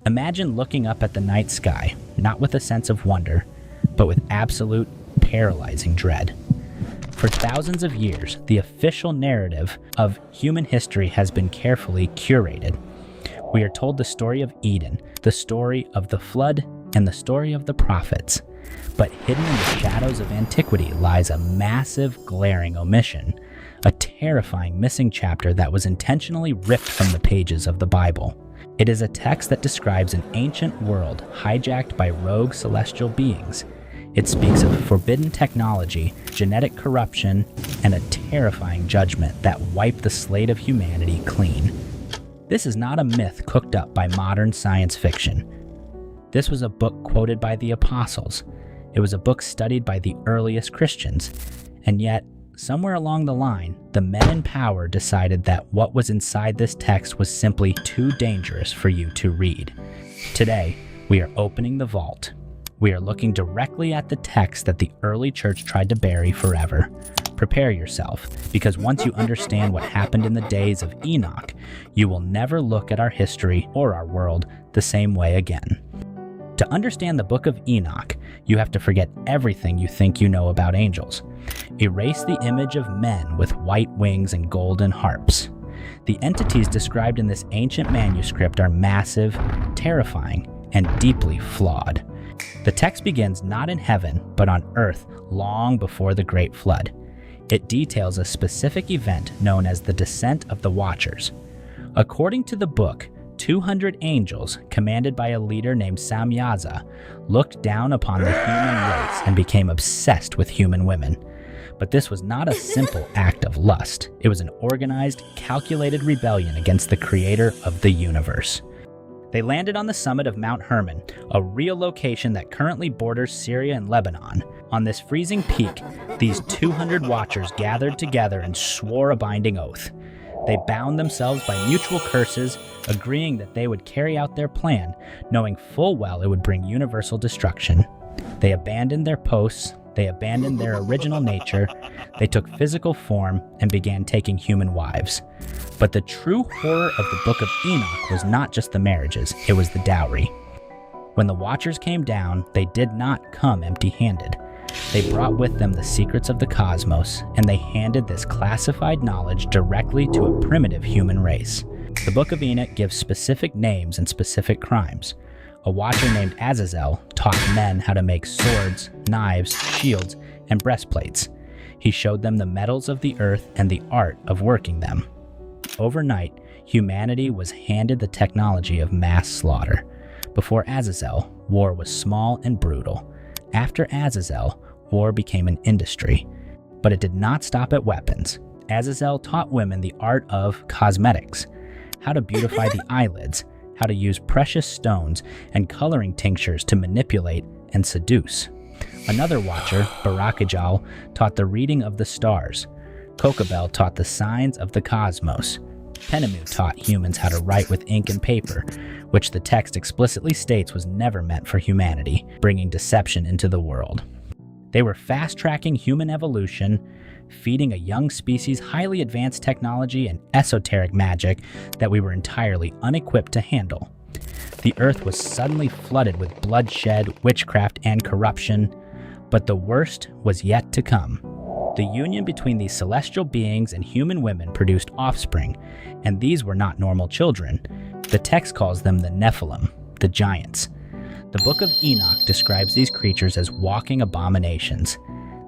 Imagine looking up at the night sky, not with a sense of wonder, but with absolute, paralyzing dread. For thousands of years, the official narrative of human history has been carefully curated. We are told the story of Eden, the story of the flood, and the story of the prophets. But hidden in the shadows of antiquity lies a massive, glaring omission, a terrifying missing chapter that was intentionally ripped from the pages of the Bible. It is a text that describes an ancient world hijacked by rogue celestial beings. It speaks of forbidden technology, genetic corruption, and a terrifying judgment that wiped the slate of humanity clean. This is not a myth cooked up by modern science fiction. This was a book quoted by the apostles. It was a book studied by the earliest Christians. And yet, somewhere along the line, the men in power decided that what was inside this text was simply too dangerous for you to read. Today, we are opening the vault. We are looking directly at the text that the early church tried to bury forever. Prepare yourself, because once you understand what happened in the days of Enoch, you will never look at our history or our world the same way again. To understand the book of Enoch, you have to forget everything you think you know about angels. Erase the image of men with white wings and golden harps. The entities described in this ancient manuscript are massive, terrifying, and deeply flawed. The text begins not in heaven, but on earth long before the Great Flood. It details a specific event known as the descent of the Watchers. According to the book, 200 angels, commanded by a leader named Samyaza, looked down upon the human race and became obsessed with human women. But this was not a simple act of lust. It was an organized, calculated rebellion against the creator of the universe. They landed on the summit of Mount Hermon, a real location that currently borders Syria and Lebanon. On this freezing peak, these 200 watchers gathered together and swore a binding oath. They bound themselves by mutual curses, agreeing that they would carry out their plan, knowing full well it would bring universal destruction. They abandoned their posts, they abandoned their original nature, they took physical form, and began taking human wives. But the true horror of the Book of Enoch was not just the marriages, it was the dowry. When the Watchers came down, they did not come empty-handed. They brought with them the secrets of the cosmos, and they handed this classified knowledge directly to a primitive human race. The Book of Enoch gives specific names and specific crimes. A watcher named Azazel taught men how to make swords, knives, shields, and breastplates. He showed them the metals of the earth and the art of working them. Overnight, humanity was handed the technology of mass slaughter. Before Azazel, war was small and brutal. After Azazel, war became an industry. But it did not stop at weapons. Azazel taught women the art of cosmetics, how to beautify the eyelids, how to use precious stones and coloring tinctures to manipulate and seduce. Another watcher, Barakajal, taught the reading of the stars. Kokabel taught the signs of the cosmos. Penemu taught humans how to write with ink and paper, which the text explicitly states was never meant for humanity, bringing deception into the world. They were fast-tracking human evolution, feeding a young species highly advanced technology and esoteric magic that we were entirely unequipped to handle. The earth was suddenly flooded with bloodshed, witchcraft, and corruption, but the worst was yet to come. The union between these celestial beings and human women produced offspring, and these were not normal children. The text calls them the Nephilim, the giants. The Book of Enoch describes these creatures as walking abominations.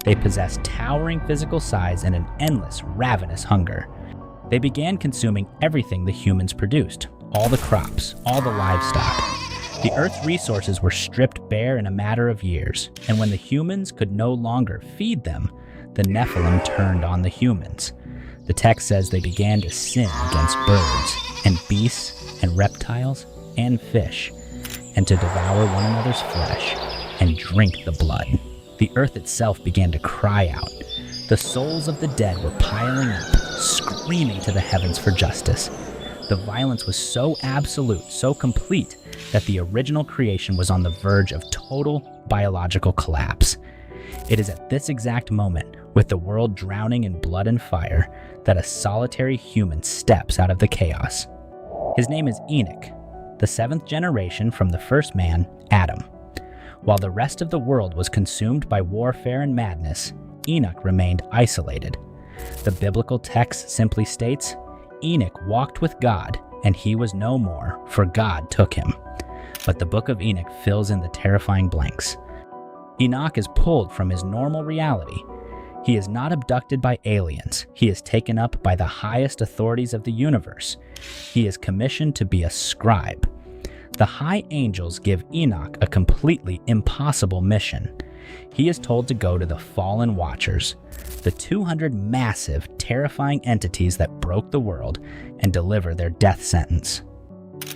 They possess towering physical size and an endless, ravenous hunger. They began consuming everything the humans produced, all the crops, all the livestock. The Earth's resources were stripped bare in a matter of years, and when the humans could no longer feed them, the Nephilim turned on the humans. The text says they began to sin against birds and beasts and reptiles and fish, and to devour one another's flesh and drink the blood. The earth itself began to cry out. The souls of the dead were piling up, screaming to the heavens for justice. The violence was so absolute, so complete, that the original creation was on the verge of total biological collapse. It is at this exact moment, with the world drowning in blood and fire, that a solitary human steps out of the chaos. His name is Enoch. the seventh generation from the first man, Adam. While the rest of the world was consumed by warfare and madness, Enoch remained isolated. The biblical text simply states, Enoch walked with God, and he was no more, for God took him. But the book of Enoch fills in the terrifying blanks. Enoch is pulled from his normal reality. He is not abducted by aliens. He is taken up by the highest authorities of the universe. He is commissioned to be a scribe. The high angels give Enoch a completely impossible mission. He is told to go to the fallen watchers, the 200 massive, terrifying entities that broke the world, and deliver their death sentence.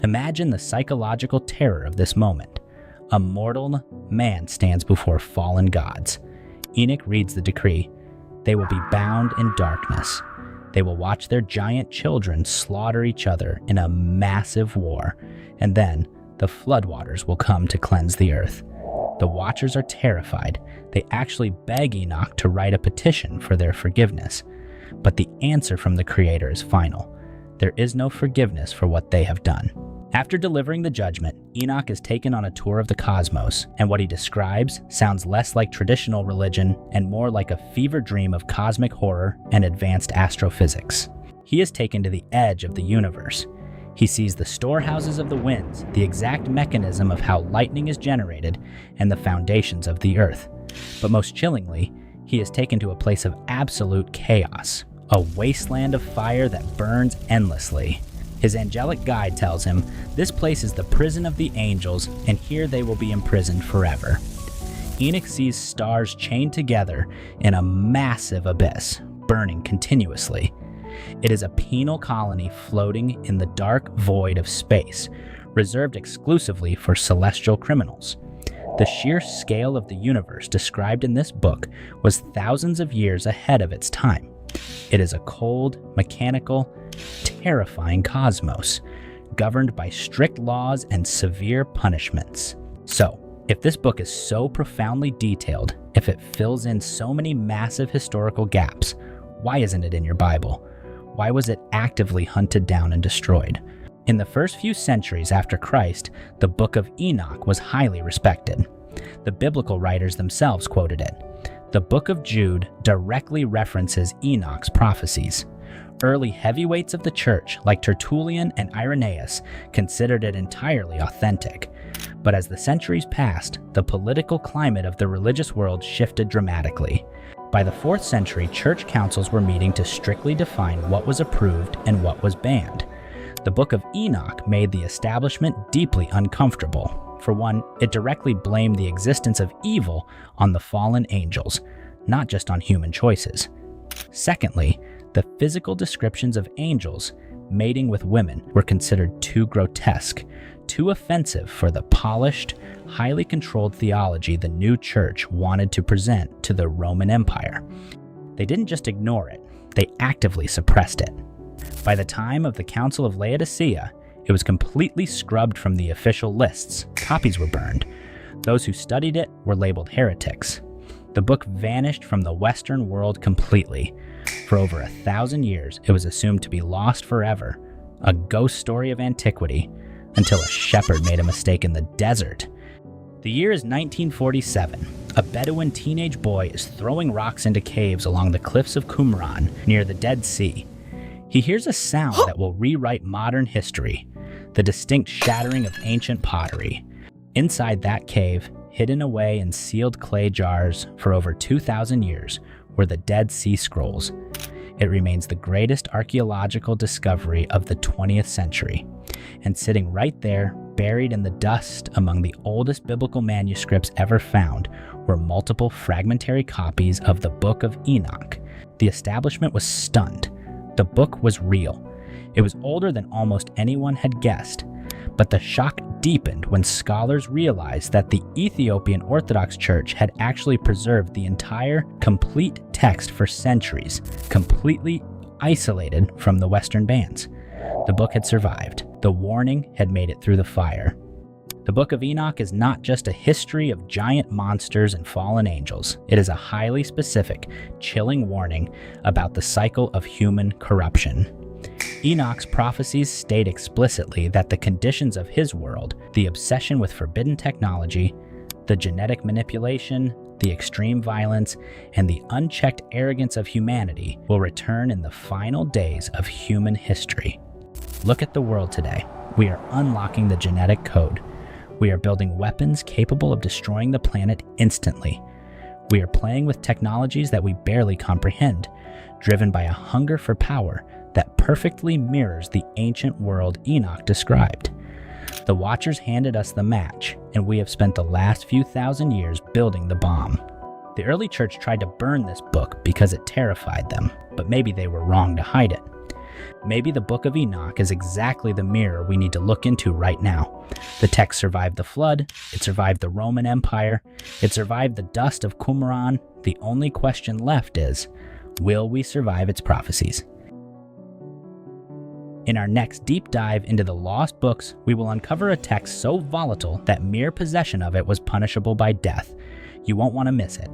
Imagine the psychological terror of this moment. A mortal man stands before fallen gods. Enoch reads the decree. They will be bound in darkness. They will watch their giant children slaughter each other in a massive war, and then the floodwaters will come to cleanse the earth. The Watchers are terrified. They actually beg Enoch to write a petition for their forgiveness. But the answer from the Creator is final. There is no forgiveness for what they have done. After delivering the judgment, Enoch is taken on a tour of the cosmos, and what he describes sounds less like traditional religion and more like a fever dream of cosmic horror and advanced astrophysics. He is taken to the edge of the universe. He sees the storehouses of the winds, the exact mechanism of how lightning is generated, and the foundations of the earth. But most chillingly, he is taken to a place of absolute chaos, a wasteland of fire that burns endlessly. His angelic guide tells him, this place is the prison of the angels, and here they will be imprisoned forever. Enoch sees stars chained together in a massive abyss, burning continuously. It is a penal colony floating in the dark void of space, reserved exclusively for celestial criminals. The sheer scale of the universe described in this book was thousands of years ahead of its time. It is a cold, mechanical, terrifying cosmos, governed by strict laws and severe punishments. So, if this book is so profoundly detailed, if it fills in so many massive historical gaps, why isn't it in your Bible? Why was it actively hunted down and destroyed? In the first few centuries after Christ, the Book of Enoch was highly respected. The biblical writers themselves quoted it. The Book of Jude directly references Enoch's prophecies. Early heavyweights of the church, like Tertullian and Irenaeus, considered it entirely authentic. But as the centuries passed, the political climate of the religious world shifted dramatically. By the 4th century, church councils were meeting to strictly define what was approved and what was banned. The Book of Enoch made the establishment deeply uncomfortable. For one, it directly blamed the existence of evil on the fallen angels, not just on human choices. Secondly, the physical descriptions of angels mating with women were considered too grotesque, too offensive for the polished, highly controlled theology the new church wanted to present to the Roman Empire. They didn't just ignore it, they actively suppressed it. By the time of the Council of Laodicea, it was completely scrubbed from the official lists. Copies were burned. Those who studied it were labeled heretics. The book vanished from the Western world completely. For over 1,000 years, it was assumed to be lost forever, a ghost story of antiquity, until a shepherd made a mistake in the desert. The year is 1947. A Bedouin teenage boy is throwing rocks into caves along the cliffs of Qumran near the Dead Sea. He hears a sound that will rewrite modern history, the distinct shattering of ancient pottery. Inside that cave, hidden away in sealed clay jars for over 2,000 years, were the Dead Sea Scrolls. It remains the greatest archaeological discovery of the 20th century. And sitting right there, buried in the dust among the oldest biblical manuscripts ever found, were multiple fragmentary copies of the Book of Enoch. The establishment was stunned. The book was real. It was older than almost anyone had guessed. But the shock deepened when scholars realized that the Ethiopian Orthodox Church had actually preserved the entire, complete text for centuries, completely isolated from the Western bands. The book had survived. The warning had made it through the fire. The Book of Enoch is not just a history of giant monsters and fallen angels. It is a highly specific, chilling warning about the cycle of human corruption. Enoch's prophecies state explicitly that the conditions of his world, the obsession with forbidden technology, the genetic manipulation, the extreme violence, and the unchecked arrogance of humanity will return in the final days of human history. Look at the world today. We are unlocking the genetic code. We are building weapons capable of destroying the planet instantly. We are playing with technologies that we barely comprehend, driven by a hunger for power that perfectly mirrors the ancient world Enoch described. The Watchers handed us the match, and we have spent the last few thousand years building the bomb. The early church tried to burn this book because it terrified them, but maybe they were wrong to hide it. Maybe the Book of Enoch is exactly the mirror we need to look into right now. The text survived the flood, it survived the Roman Empire, it survived the dust of Qumran. The only question left is, will we survive its prophecies? In our next deep dive into the lost books, we will uncover a text so volatile that mere possession of it was punishable by death. You won't want to miss it.